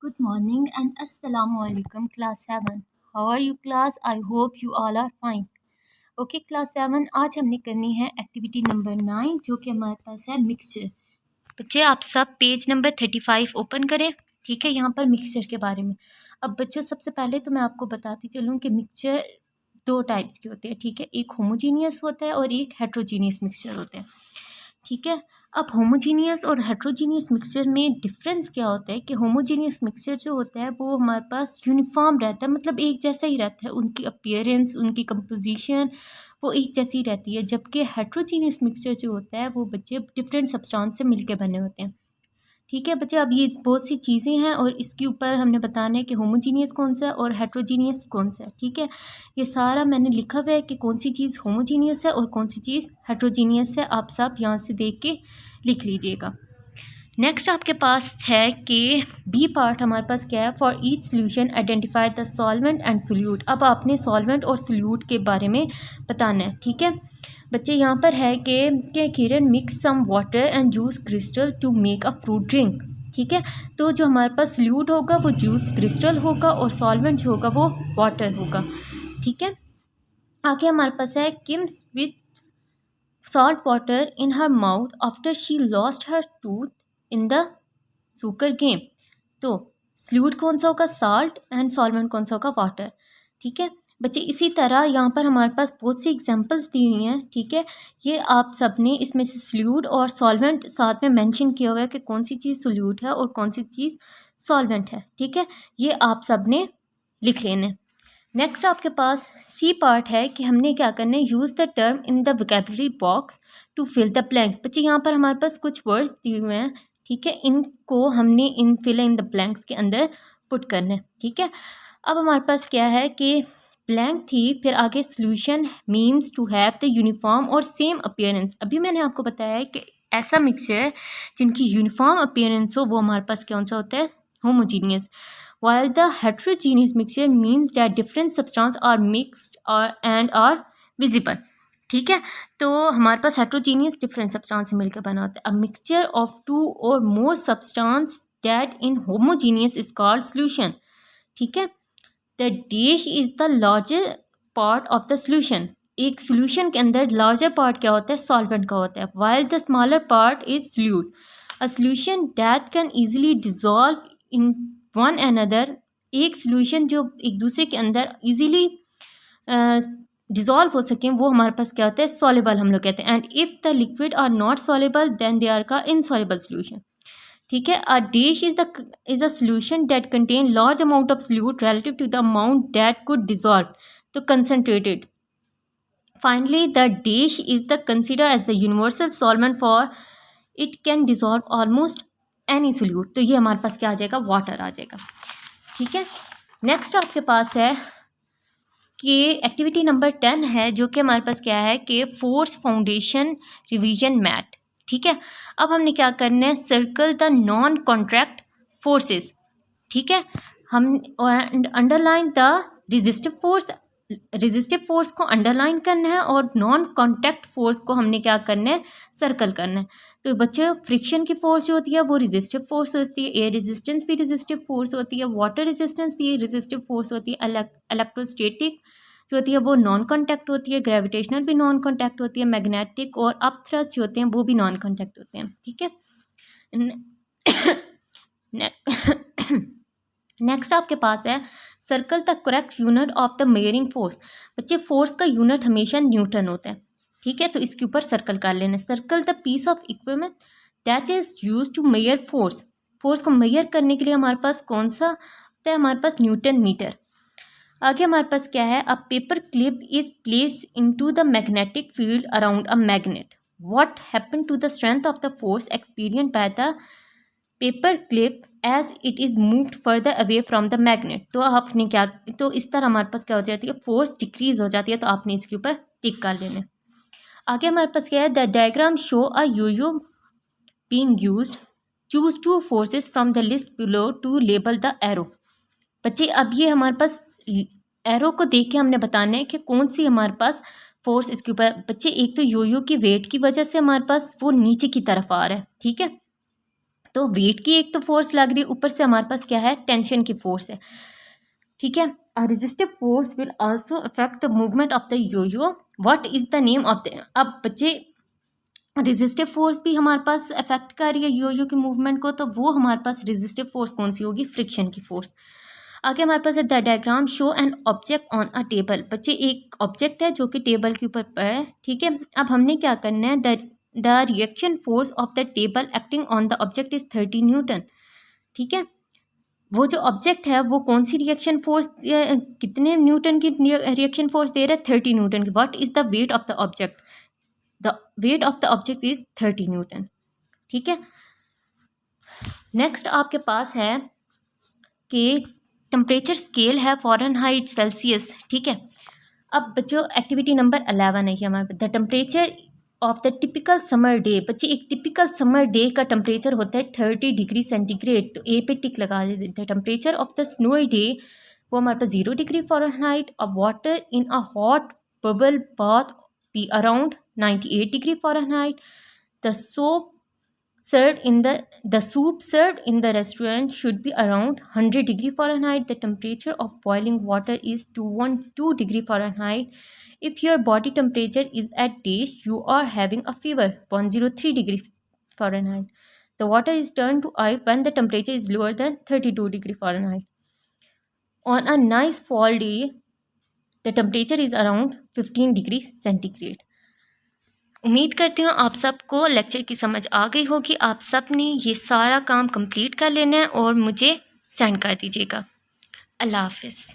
Good morning and Assalamu alaikum class 7. How are you class? I hope you all are fine. Okay class 7, आज हमने करनी है activity number 9 जो कि हमारे पास है मिक्सचर। बच्चे आप सब पेज नंबर 35 ओपन करें। ठीक है, यहाँ पर मिक्सचर के बारे में। अब बच्चों सबसे पहले तो मैं आपको बताती चलूँ कि मिक्सचर दो टाइप्स के होते हैं। ठीक है, एक होमोजीनियस होता है और एक हेट्रोजीनियस मिक्सचर होता है। ठीक है, अब होमोजीनियस और हेट्रोजीनियस मिक्सचर में डिफरेंस क्या होता है कि होमोजीनियस मिक्सचर जो होता है वो हमारे पास यूनिफॉर्म रहता है, मतलब एक जैसा ही रहता है, उनकी अपीयरेंस उनकी कंपोजिशन वो एक जैसी रहती है। जबकि हेट्रोजीनियस मिक्सचर जो होता है वो बच्चे डिफरेंट सब्सटेंस से मिलकर बने होते हैं। ठीक है बच्चे, अब ये बहुत सी चीज़ें हैं और इसके ऊपर हमने बताना है कि होमोजीनियस कौन सा है और हेट्रोजीनियस कौन सा है। ठीक है, ये सारा मैंने लिखा हुआ है कि कौन सी चीज़ होमोजीनियस है और कौन सी चीज़ हेट्रोजीनियस है। आप सब यहाँ से देख के लिख लीजिएगा। नेक्स्ट आपके पास है कि बी पार्ट हमारे पास क्या है, for each solution identify the solvent and solute. अब आपने सॉल्वेंट और सोल्यूट के बारे में बताना है। ठीक है बच्चे, यहाँ पर है कि Kiran mix some water and juice crystal to make a fruit drink. ठीक है, तो जो हमारे पास सोल्यूट होगा वो जूस क्रिस्टल होगा और सॉल्वेंट जो होगा वो वाटर होगा। ठीक है, आगे हमारे पास है किम switch salt water in her mouth after she lost her tooth in the sugar game। तो सल्यूट कौन सा होगा, साल्ट, एंड सॉल्वेंट कौन सा होगा, वाटर। ठीक है बच्चे, इसी तरह यहाँ पर हमारे पास बहुत सी एग्जांपल्स दी हुई हैं। ठीक है, ये आप सब ने इसमें से सल्यूट और सॉल्वेंट साथ में मेंशन किया हुआ है कि कौन सी चीज़ सल्यूट है और कौन सी चीज़ सॉल्वेंट है। ठीक है, ये आप सब ने लिख लेना। नेक्स्ट आपके पास सी पार्ट है कि हमने क्या करना है, use the term in the vocabulary box to fill the blanks. बच्चे यहाँ पर हमारे पास कुछ वर्ड्स दिए हुए हैं। ठीक है, इनको हमने इन फिल इन द ब्लैंक्स के अंदर पुट करना है। ठीक है, अब हमारे पास क्या है कि ब्लैंक थी, फिर आगे solution means to have the uniform और सेम अपीयरेंस। अभी मैंने आपको बताया है कि ऐसा मिक्सचर जिनकी यूनिफॉर्म अपीयरेंस हो वो हमारे पास कौन सा होता है, homogeneous. While the heterogeneous mixture means that different substances are mixed and are visible। ठीक है, तो हमारे पास heterogeneous different substance से मिलकर बना होता है। A mixture of two or more substance that in homogeneous is called solution। ठीक है, the dash is the larger part of the solution। एक solution के अंदर larger part क्या होता है, solvent का होता है, while the smaller part is solute। A solution that can easily dissolve in one another. एक सोल्यूशन जो एक दूसरे के अंदर इजीली डिज़ोल्व हो सकें वो हमारे पास क्या होता है, सॉल्युबल हम लोग कहते हैं। And if the liquid are not soluble then they are का इनसॉल्युबल सोल्यूशन। ठीक है, a dish is a solution that contain large amount of solute relative to the amount that could dissolve, तो concentrated. Finally the dish is the consider as the universal solvent for it can dissolve almost any solute. तो ये हमारे पास क्या आ जाएगा, water आ जाएगा। ठीक है, नेक्स्ट आपके पास है कि एक्टिविटी नंबर 10 है जो कि हमारे पास क्या है कि फोर्स फाउंडेशन रिवीजन मैथ। ठीक है, अब हमने क्या करना है, circle the non contract forces. ठीक है, हम अंडरलाइन द रेजिस्टिव फोर्स को अंडरलाइन करना है और नॉन कॉन्टैक्ट फोर्स को हमने क्या करना है, सर्कल करना है। तो बच्चे, फ्रिक्शन की फोर्स जो होती है वो रेजिस्टिव फोर्स होती है, एयर रेजिस्टेंस भी रेजिस्टिव फोर्स होती है, वाटर रेजिस्टेंस भी रेजिस्टिव फोर्स होती है, इलेक्ट्रोस्टैटिक जो होती है वो नॉन कॉन्टैक्ट होती है, ग्रेविटेशनल भी नॉन कॉन्टैक्ट होती है, मैग्नेटिक और अपथ्रस्ट जो होते हैं वो भी नॉन कॉन्टैक्ट होते हैं। ठीक है, नेक्स्ट आपके पास है circle the correct unit of the measuring force. बच्चे, फोर्स का यूनिट हमेशा न्यूटन होता है। ठीक है, तो इसके ऊपर सर्कल कर लेना। Circle the piece of equipment that is use to measure force. Force को मेजर करने के लिए हमारे पास कौन सा होता है, हमारे पास न्यूटन मीटर। आगे हमारे पास क्या है, a paper clip is place into the magnetic field around a magnet. What happen to the strength of the force experienced by the paper clip as it is moved further away from the magnet. तो आपने क्या, तो इस तरह हमारे पास क्या हो जाती है, फोर्स डिक्रीज हो जाती है, तो आपने इसके ऊपर टिक कर लेना। आगे हमारे पास क्या है, the diagram show a yo being used, choose to forces from the list below to label the arrow. बच्चे, अब ये हमारे पास एरो को देख के हमने बताना है कि कौन सी हमारे पास फोर्स इसके ऊपर। बच्चे, एक तो यो की वेट की वजह से हमारे पास वो नीचे की तरफ आ रहा है। ठीक है, तो वेट की एक तो फोर्स लग रही है, ऊपर से हमारे पास क्या है, टेंशन की फोर्स है, ठीक है। A resistive force will also affect the movement of the yo-yo. What is the name of the, अब बच्चे रेजिस्टिव फोर्स भी हमारे पास अफेक्ट कर रही है यो-यो के मूवमेंट को, तो वो हमारे पास रेजिस्टिव फोर्स कौन सी होगी, फ्रिक्शन की फोर्स। आगे हमारे पास है the diagram show an object on a table. बच्चे एक ऑब्जेक्ट है जो कि टेबल के ऊपर है, ठीक है। अब हमने क्या करना है, the reaction force of the table acting on the object is 30 Newton, ठीक है। वो जो ऑब्जेक्ट है वो कौन सी रिएक्शन फोर्स, कितने न्यूटन की रिएक्शन फोर्स दे रहा है, 30 न्यूटन की। What is the weight of the object, the weight of the object is 30 Newton, ठीक है। नेक्स्ट आपके पास है कि टेम्परेचर स्केल है फ़ारेनहाइट सेल्सियस, ठीक है। अब बच्चों एक्टिविटी नंबर 11 है ये हमारे पास, the temperature of the typical summer day. बच्चे एक टिपिकल समर डे का टेम्परेचर होता है 30 डिग्री सेंटीग्रेड, तो ए पे टिक लगा देते हैं। Temperature of the snowy day वो हमारे पास 0 degree Fahrenheit. A water in a hot bubble bath be around 98 degree Fahrenheit. The soup served in the restaurant should be around 100 degree Fahrenheit. The temperature of boiling water is 212 degree Fahrenheit. If your body temperature is at days, you are having a fever, 103 degrees Fahrenheit. The water is turned to ice when the temperature is lower than 32 degree Fahrenheit. On a nice fall day, the temperature is around 15 degree centigrade. उम्मीद करती हूँ आप सबको lecture की समझ आ गई होगी। आप सब ने ये सारा काम कंप्लीट कर लेना है और मुझे सेंड कर दीजिएगा। अल्लाह हाफ़िज़।